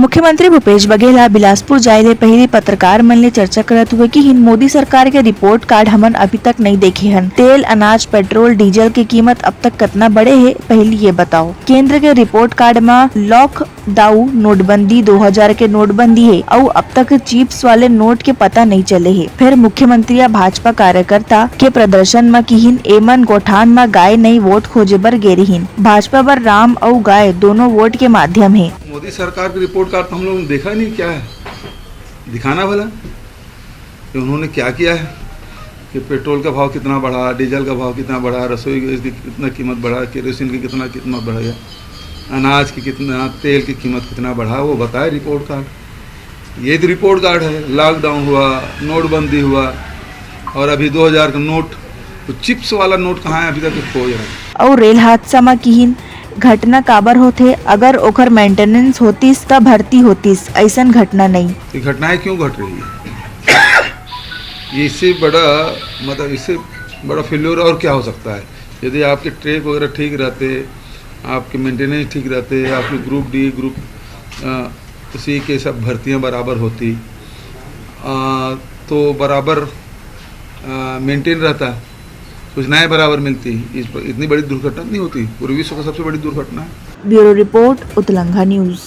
मुख्यमंत्री भूपेश बघेल बिलासपुर जाए पहले पत्रकार मन ले चर्चा करत हुए कि हिन मोदी सरकार के रिपोर्ट कार्ड हमन अभी तक नहीं देखे हन। तेल, अनाज, पेट्रोल, डीजल की कीमत अब तक कितना बढ़े है, पहले ये बताओ। केंद्र के रिपोर्ट कार्ड में लॉकडाउन, नोटबंदी, 2000 के नोटबंदी है और अब तक चिप्स वाले नोट के पता नहीं चले है। फिर मुख्यमंत्री या भाजपा कार्यकर्ता के प्रदर्शन में कि हिन एमन गोठान में गाय नहीं वोट खोजे बर गेरी हिन। भाजपा पर राम और गाय दोनों वोट के माध्यम है। मोदी सरकार की रिपोर्ट कार्ड तो हम लोगों ने देखा नहीं, क्या है दिखाना भला कि उन्होंने क्या किया है, कि पेट्रोल का भाव कितना बढ़ा, डीजल का भाव कितना बढ़ा, रसोई गैस की कितना कीमत बढ़ा, केरोसिन की कितना कीमत बढ़ा, अनाज की कितना, तेल की कीमत कितना बढ़ा, वो बताए रिपोर्ट कार्ड। ये तो रिपोर्ट कार्ड है। लॉकडाउन हुआ, नोटबंदी हुआ और अभी 2000 का नोट, तो चिप्स वाला नोट कहाँ है अभी तक खो जा रहा है। और रेल हादसा में किहिन घटना काबर होथे, अगर ओकर मेंटेनेंस होतीस तब भर्ती होतीस, ऐसन घटना नहीं। ये घटनाएं क्यों घट रही है? ये इससे बड़ा मतलब इससे बड़ा फेल्योर और क्या हो सकता है? यदि आपके ट्रैक वगैरह ठीक रहते, आपके मेंटेनेंस ठीक रहते, आपके ग्रुप डी, ग्रुप सी के सब भर्तियां बराबर होती, तो बराबर मेंटेन रहता, सूचनाएं बराबर मिलती, इतनी बड़ी दुर्घटना नहीं होती। पूरे विश्व का सबसे बड़ी दुर्घटना है। Bureau report, Uttalanga news.